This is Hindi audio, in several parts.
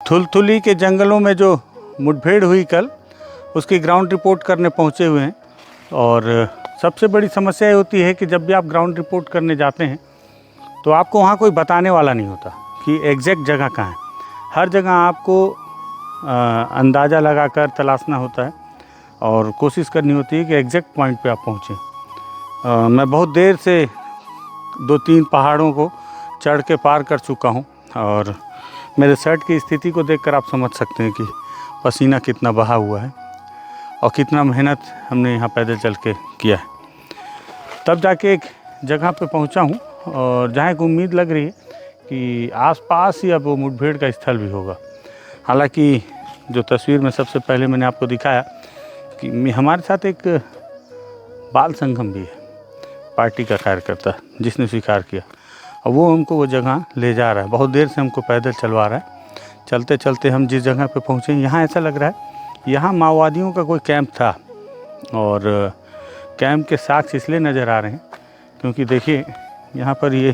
थुलथुली के जंगलों में जो मुठभेड़ हुई कल, उसकी ग्राउंड रिपोर्ट करने पहुंचे हुए हैं। और सबसे बड़ी समस्या ये होती है कि जब भी आप ग्राउंड रिपोर्ट करने जाते हैं तो आपको वहाँ कोई बताने वाला नहीं होता कि एग्जैक्ट जगह कहाँ है। हर जगह आपको अंदाज़ा लगाकर तलाशना होता है और कोशिश करनी होती है कि एग्जैक्ट पॉइंट पे आप पहुँचें। मैं बहुत देर से 2-3 पहाड़ों को चढ़ के पार कर चुका हूँ और मेरे शर्ट की स्थिति को देखकर आप समझ सकते हैं कि पसीना कितना बहा हुआ है और कितना मेहनत हमने यहाँ पैदल चल के किया है। तब जाके एक जगह पे पहुँचा हूँ और जहाँ एक उम्मीद लग रही है कि आसपास ही अब वो मुठभेड़ का स्थल भी होगा। हालांकि जो तस्वीर में सबसे पहले मैंने आपको दिखाया कि हमारे साथ एक बाल संगम भी है, पार्टी का कार्यकर्ता जिसने स्वीकार किया और वो हमको वो जगह ले जा रहा है। बहुत देर से हमको पैदल चलवा रहा है। चलते चलते हम जिस जगह पे पहुँचे यहाँ ऐसा लग रहा है यहाँ माओवादियों का कोई कैंप था और कैंप के साक्ष्य इसलिए नज़र आ रहे हैं क्योंकि देखिए यहाँ पर ये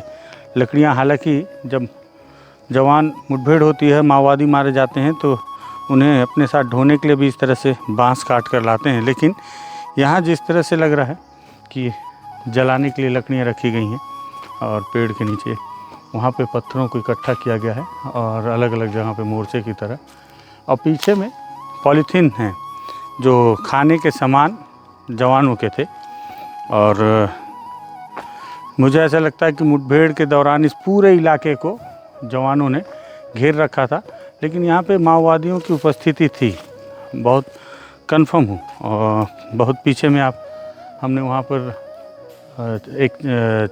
लकड़ियाँ, हालांकि जब जवान मुठभेड़ होती है, माओवादी मारे जाते हैं तो उन्हें अपने साथ ढोने के लिए भी इस तरह से बांस काट कर लाते हैं, लेकिन यहाँ जिस तरह से लग रहा है कि जलाने के लिए लकड़ियाँ रखी गई हैं और पेड़ के नीचे वहाँ पे पत्थरों को इकट्ठा किया गया है और अलग अलग जगह पे मोर्चे की तरह। और पीछे में पॉलीथीन हैं जो खाने के सामान जवानों के थे। और मुझे ऐसा लगता है कि मुठभेड़ के दौरान इस पूरे इलाके को जवानों ने घेर रखा था, लेकिन यहाँ पे माओवादियों की उपस्थिति थी, बहुत कंफर्म हूँ। और बहुत पीछे में हमने वहाँ पर एक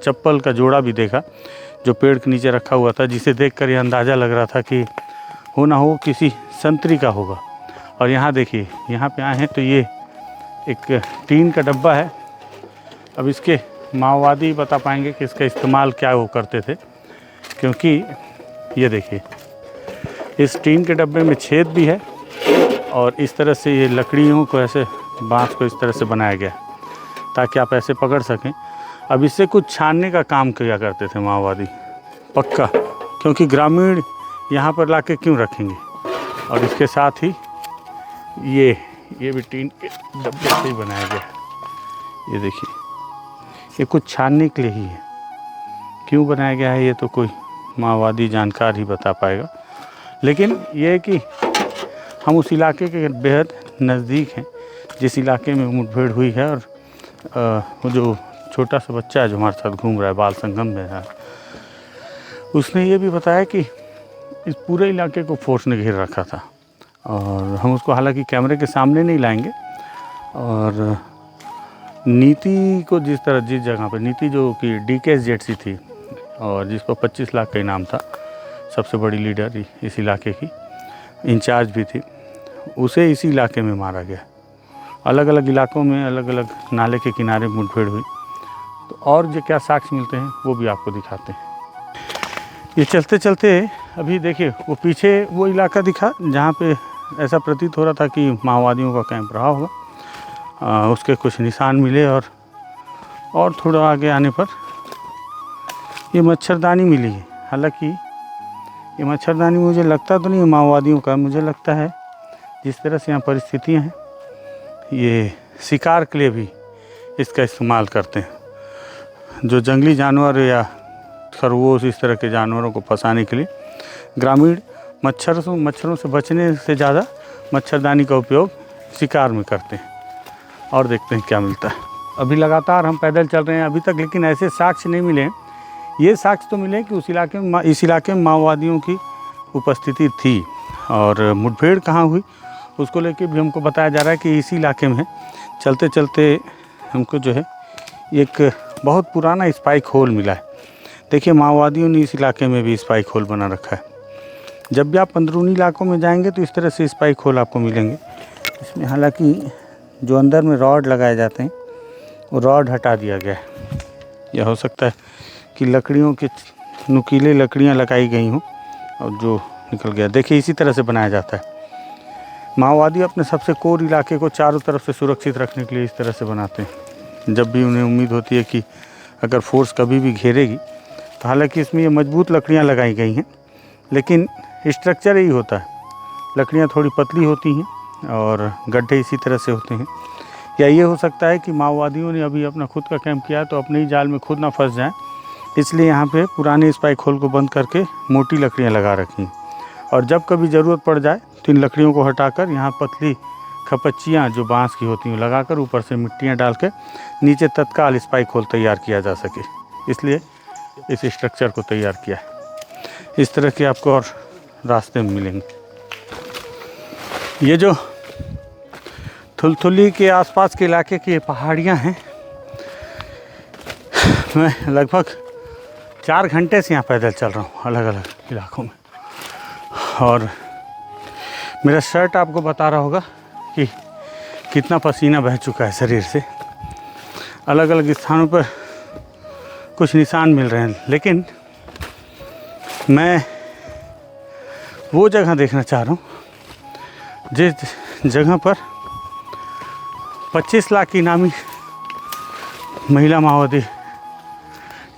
चप्पल का जोड़ा भी देखा जो पेड़ के नीचे रखा हुआ था, जिसे देखकर यह अंदाज़ा लग रहा था कि हो ना हो किसी संतरी का होगा। और यहाँ देखिए, यहाँ पे आए हैं तो ये एक टीन का डब्बा है। अब इसके माओवादी बता पाएंगे कि इसका इस्तेमाल क्या वो करते थे, क्योंकि ये देखिए इस टीन के डब्बे में छेद भी है और इस तरह से ये लकड़ियों को ऐसे बांस को इस तरह से बनाया गया ताकि आप ऐसे पकड़ सकें। अब इससे कुछ छानने का काम किया करते थे माओवादी, पक्का, क्योंकि ग्रामीण यहाँ पर लाके क्यों रखेंगे। और इसके साथ ही ये भी टीन के डब्बे से ही बनाया गया है। ये देखिए, ये कुछ छानने के लिए ही है। क्यों बनाया गया है ये तो कोई माओवादी जानकार ही बता पाएगा, लेकिन ये है कि हम उस इलाके के बेहद नज़दीक हैं जिस इलाके में मुठभेड़ हुई है। और वो जो छोटा सा बच्चा है जो हमारे साथ घूम रहा है, बाल संगम में है, उसने ये भी बताया कि इस पूरे इलाके को फोर्स ने घेर रखा था। और हम उसको हालांकि कैमरे के सामने नहीं लाएंगे। और नीति को जिस जगह पे नीति जो कि DKSZC थी और जिसको 25 लाख का इनाम था, सबसे बड़ी लीडर इस इलाके की, इंचार्ज भी थी, उसे इसी इलाके में मारा गया। अलग अलग इलाकों में अलग अलग नाले के किनारे मुठभेड़ हुई। तो और जो क्या साक्ष्य मिलते हैं वो भी आपको दिखाते हैं। ये चलते चलते अभी देखिए वो पीछे वो इलाका दिखा जहाँ पे ऐसा प्रतीत हो रहा था कि माओवादियों का कैंप रहा होगा। उसके कुछ निशान मिले और थोड़ा आगे आने पर ये मच्छरदानी मिली है। हालांकि ये मच्छरदानी मुझे लगता तो नहीं है माओवादियों का, मुझे लगता है जिस तरह से यहाँ परिस्थितियाँ हैं ये शिकार के लिए भी इसका इस्तेमाल करते हैं। जो जंगली जानवर या खरगोश इस तरह के जानवरों को फंसाने के लिए ग्रामीण मच्छरों से बचने से ज़्यादा मच्छरदानी का उपयोग शिकार में करते हैं। और देखते हैं क्या मिलता है। अभी लगातार हम पैदल चल रहे हैं अभी तक, लेकिन ऐसे साक्ष्य नहीं मिले हैं। ये साक्ष्य तो मिले कि इस इलाके में माओवादियों की उपस्थिति थी। और मुठभेड़ कहाँ हुई उसको लेके भी हमको बताया जा रहा है कि इसी इलाके में है। चलते चलते हमको जो है एक बहुत पुराना स्पाइक होल मिला है। देखिए, माओवादियों ने इस इलाके में भी स्पाइक होल बना रखा है। जब भी आप अंदरूनी इलाकों में जाएंगे तो इस तरह से स्पाइक होल आपको मिलेंगे। इसमें हालांकि जो अंदर में रॉड लगाए जाते हैं वो रॉड हटा दिया गया है। यह हो सकता है कि लकड़ियों के नुकीले लकड़ियाँ लगाई गई हों और जो निकल गया। देखिए, इसी तरह से बनाया जाता है। माओवादी अपने सबसे कोर इलाके को चारों तरफ से सुरक्षित रखने के लिए इस तरह से बनाते हैं। जब भी उन्हें उम्मीद होती है कि अगर फोर्स कभी भी घेरेगी, तो हालांकि इसमें ये मजबूत लकड़ियाँ लगाई गई हैं, लेकिन स्ट्रक्चर यही होता है लकड़ियाँ थोड़ी पतली होती हैं और गड्ढे इसी तरह से होते हैं। या ये हो सकता है कि माओवादियों ने अभी अपना खुद का कैंप किया तो अपने ही जाल में खुद ना फंस जाएं, इसलिए यहाँ पे पुराने स्पाइक होल को बंद करके मोटी लकड़ियाँ लगा रखी हैं। और जब कभी ज़रूरत पड़ जाए तो इन लकड़ियों को हटाकर यहाँ पतली खपच्चियाँ जो बांस की होती हैं लगाकर ऊपर से मिट्टियाँ डाल के नीचे तत्काल स्पाइक होल तैयार किया जा सके, इसलिए इस स्ट्रक्चर को तैयार किया है। इस तरह के आपको और रास्ते में मिलेंगे। ये जो थुलथुली के आसपास के इलाके की पहाड़ियाँ हैं, मैं लगभग 4 घंटे से यहाँ पैदल चल रहा हूँ अलग अलग इलाकों में। और मेरा शर्ट आपको बता रहा होगा कि कितना पसीना बह चुका है शरीर से। अलग अलग स्थानों पर कुछ निशान मिल रहे हैं, लेकिन मैं वो जगह देखना चाह रहा हूँ जिस जगह पर 25 लाख की इनामी महिला माओवादी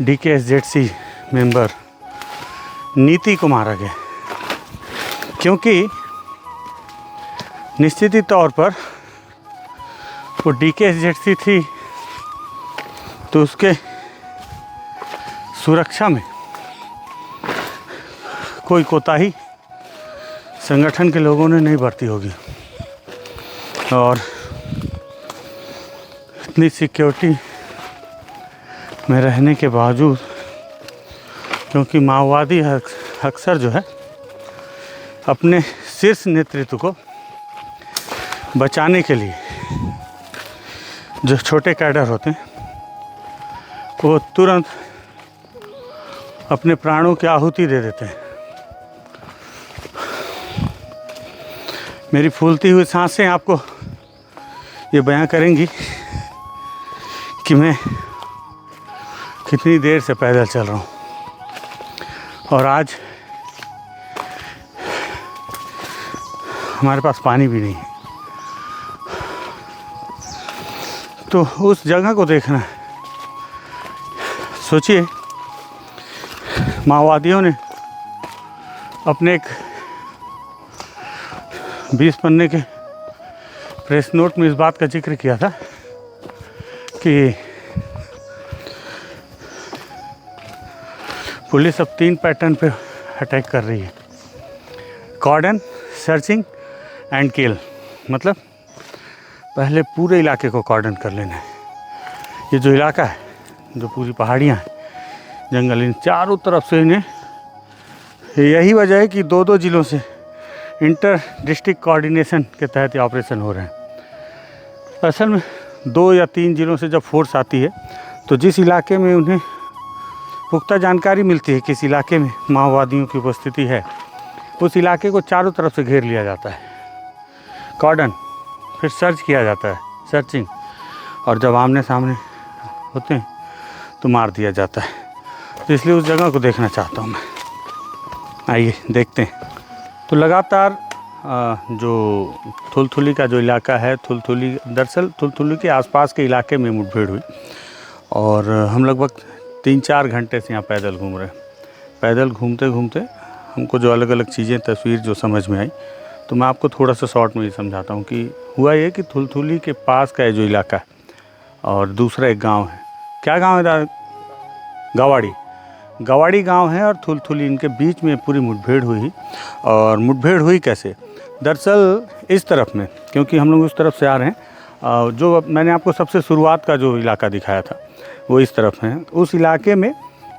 DKSZC मेंबर नीति को मारा गया। क्योंकि निश्चित ही तौर पर वो DKSZC थी तो उसके सुरक्षा में कोई कोताही संगठन के लोगों ने नहीं बरती होगी। और इतनी सिक्योरिटी में रहने के बावजूद, क्योंकि माओवादी अक्सर जो है अपने शीर्ष नेतृत्व को बचाने के लिए जो छोटे कैडर होते हैं वो तुरंत अपने प्राणों की आहुति दे देते हैं। मेरी फूलती हुई सांसें आपको ये बयां करेंगी कि मैं कितनी देर से पैदल चल रहा हूँ। और आज हमारे पास पानी भी नहीं है, तो उस जगह को देखना है। सोचिए, माओवादियों ने अपने एक 20 पन्ने के प्रेस नोट में इस बात का जिक्र किया था कि पुलिस अब 3 पैटर्न पे अटैक कर रही है: कॉर्डन, सर्चिंग एंड किल। मतलब पहले पूरे इलाके को कॉर्डन कर लेना है। ये जो इलाका है, जो पूरी पहाड़ियाँ हैं, जंगल, इन चारों तरफ से इन्हें, यही वजह है कि 2-2 ज़िलों से इंटर डिस्ट्रिक्ट कोऑर्डिनेशन के तहत ये ऑपरेशन हो रहे हैं। असल में 2 या 3 ज़िलों से जब फोर्स आती है तो जिस इलाके में उन्हें पुख्ता जानकारी मिलती है कि इस इलाके में माओवादियों की उपस्थिति है, उस इलाके को चारों तरफ से घेर लिया जाता है, कॉर्डन, फिर सर्च किया जाता है, सर्चिंग, और जब आमने सामने होते हैं तो मार दिया जाता है। तो इसलिए उस जगह को देखना चाहता हूँ मैं। आइए देखते हैं। तो लगातार जो थुलथुली का जो इलाका है, दरअसल थुलथुली के आसपास के इलाके में मुठभेड़ हुई और हम लगभग 3-4 घंटे से यहाँ पैदल घूम रहे हैं। पैदल घूमते घूमते हमको जो अलग अलग चीज़ें, तस्वीर जो समझ में आई, तो मैं आपको थोड़ा सा शॉर्ट में ही समझाता हूँ कि हुआ ये कि थुलथुली के पास का जो इलाका है और दूसरा एक गांव है। क्या गांव है? गवाड़ी गांव है और थुलथुली, इनके बीच में पूरी मुठभेड़ हुई। और मुठभेड़ हुई कैसे? दरअसल इस तरफ में, क्योंकि हम लोग उस तरफ से आ रहे हैं, जो मैंने आपको सबसे शुरुआत का जो इलाका दिखाया था वो इस तरफ है। उस इलाके में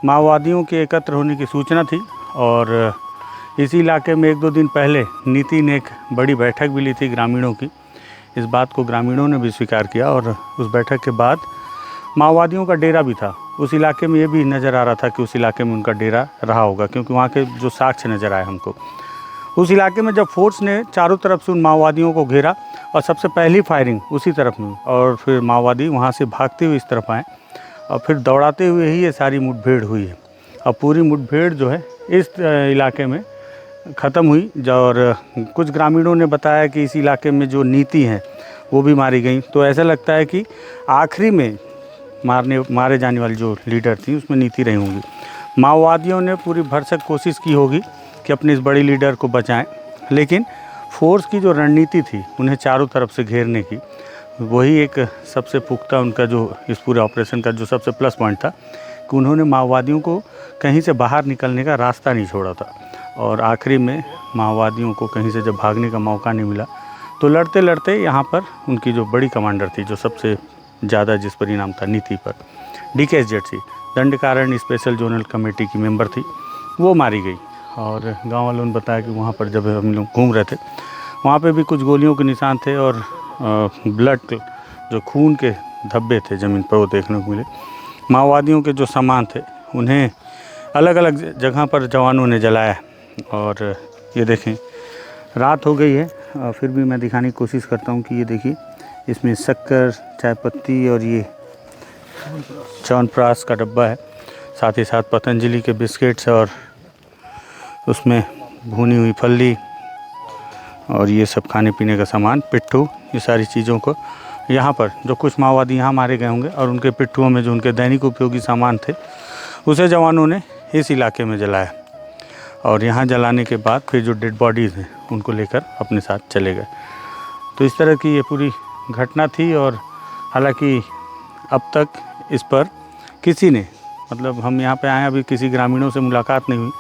माओवादियों के एकत्र होने की सूचना थी और इसी इलाके में 1-2 दिन पहले नीति ने एक बड़ी बैठक भी ली थी ग्रामीणों की। इस बात को ग्रामीणों ने भी स्वीकार किया और उस बैठक के बाद माओवादियों का डेरा भी था उस इलाके में। ये भी नज़र आ रहा था कि उस इलाके में उनका डेरा रहा होगा, क्योंकि वहाँ के जो साक्ष्य नज़र आए हमको। उस इलाके में जब फोर्स ने चारों तरफ से उन माओवादियों को घेरा और सबसे पहली फायरिंग उसी तरफ में, और फिर माओवादी वहाँ से भागते हुए इस तरफ आए और फिर दौड़ाते हुए ही ये सारी मुठभेड़ हुई है। और पूरी मुठभेड़ जो है इस इलाके में ख़त्म हुई। और कुछ ग्रामीणों ने बताया कि इस इलाके में जो नीति हैं वो भी मारी गई। तो ऐसा लगता है कि आखिरी में मारे जाने वाली जो लीडर थी उसमें नीति रही होंगी। माओवादियों ने पूरी भरसक कोशिश की होगी कि अपने इस बड़ी लीडर को बचाएं, लेकिन फोर्स की जो रणनीति थी उन्हें चारों तरफ से घेरने की, वही एक सबसे पुख्ता उनका जो इस पूरे ऑपरेशन का जो सबसे प्लस पॉइंट था कि उन्होंने माओवादियों को कहीं से बाहर निकलने का रास्ता नहीं छोड़ा था। और आखिरी में माओवादियों को कहीं से जब भागने का मौका नहीं मिला तो लड़ते लड़ते यहाँ पर उनकी जो बड़ी कमांडर थी, जो सबसे ज़्यादा जिस पर इनाम था नीति पर, DKS जेटसी, दंडकारण्य स्पेशल जोनल कमेटी की मेंबर थी, वो मारी गई। और गांव वालों ने बताया कि वहाँ पर जब हम लोग घूम रहे थे वहाँ पे भी कुछ गोलियों के निशान थे और ब्लड जो खून के धब्बे थे ज़मीन पर वो देखने को मिले। माओवादियों के जो सामान थे उन्हें अलग अलग जगह पर जवानों ने जलाया। और ये देखें रात हो गई है, फिर भी मैं दिखाने की कोशिश करता हूँ कि ये देखिए, इसमें शक्कर, चाय पत्ती और ये च्यवनप्राश का डब्बा है, साथ ही साथ पतंजलि के बिस्किट्स और उसमें भुनी हुई फल्ली और ये सब खाने पीने का सामान, पिट्ठू, ये सारी चीज़ों को यहाँ पर जो कुछ माओवादी यहाँ मारे गए होंगे और उनके पिट्ठुओं में जो उनके दैनिक उपयोगी सामान थे उसे जवानों ने इस इलाके में जलाया। और यहाँ जलाने के बाद फिर जो डेड बॉडीज़ हैं उनको लेकर अपने साथ चले गए। तो इस तरह की ये पूरी घटना थी। और हालांकि अब तक इस पर किसी ने, मतलब हम यहाँ पे आए अभी किसी ग्रामीणों से मुलाकात नहीं हुई,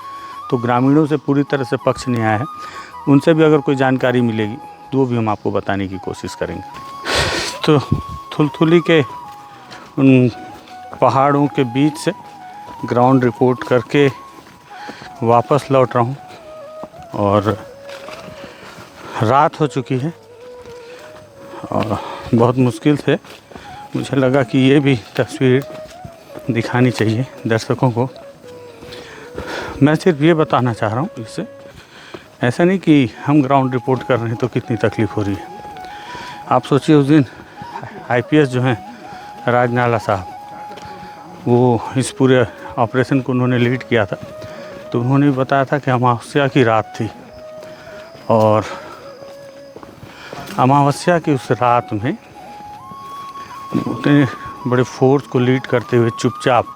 तो ग्रामीणों से पूरी तरह से पक्ष नहीं आया है। उनसे भी अगर कोई जानकारी मिलेगी तो वो भी हम आपको बताने की कोशिश करेंगे। तो थुलथुली के उन पहाड़ों के बीच से ग्राउंड रिपोर्ट करके वापस लौट रहा हूँ और रात हो चुकी है और बहुत मुश्किल से मुझे लगा कि ये भी तस्वीर दिखानी चाहिए दर्शकों को। मैं सिर्फ ये बताना चाह रहा हूँ इससे, ऐसा नहीं कि हम ग्राउंड रिपोर्ट कर रहे हैं तो कितनी तकलीफ़ हो रही है। आप सोचिए उस दिन IPS जो हैं राजनाला साहब, वो इस पूरे ऑपरेशन को उन्होंने लीड किया था, तो उन्होंने बताया था कि अमावस्या की रात थी और अमावस्या की उस रात में उतने बड़े फोर्स को लीड करते हुए चुपचाप,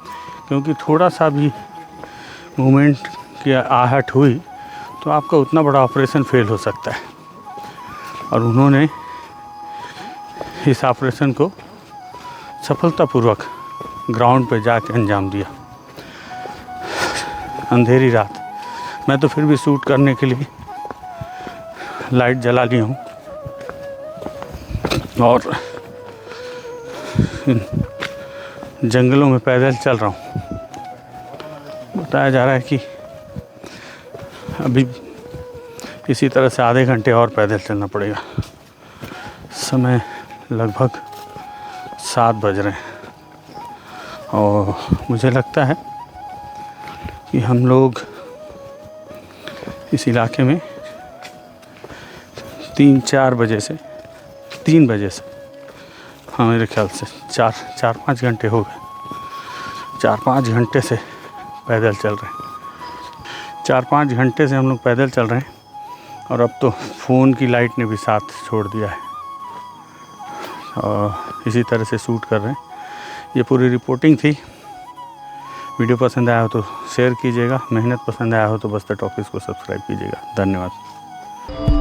क्योंकि थोड़ा सा भी मूवमेंट की आहट हुई तो आपका उतना बड़ा ऑपरेशन फेल हो सकता है। और उन्होंने इस ऑपरेशन को सफलतापूर्वक ग्राउंड पे जाके अंजाम दिया। अंधेरी रात, मैं तो फिर भी शूट करने के लिए लाइट जला ली हूँ और इन जंगलों में पैदल चल रहा हूँ। बताया जा रहा है कि अभी इसी तरह से आधे घंटे और पैदल चलना पड़ेगा। समय लगभग 7 बज रहे हैं और मुझे लगता है कि हम लोग इस इलाके में 3 बजे से हाँ मेरे ख्याल से 4-5 घंटे हो गए। 4-5 घंटे से पैदल चल रहे हैं। 4-5 घंटे से हम लोग पैदल चल रहे हैं और अब तो फ़ोन की लाइट ने भी साथ छोड़ दिया है और इसी तरह से शूट कर रहे हैं। ये पूरी रिपोर्टिंग थी। वीडियो पसंद आया हो तो शेयर कीजिएगा, मेहनत पसंद आया हो तो बस्तर टॉकीज़ को सब्सक्राइब कीजिएगा। धन्यवाद।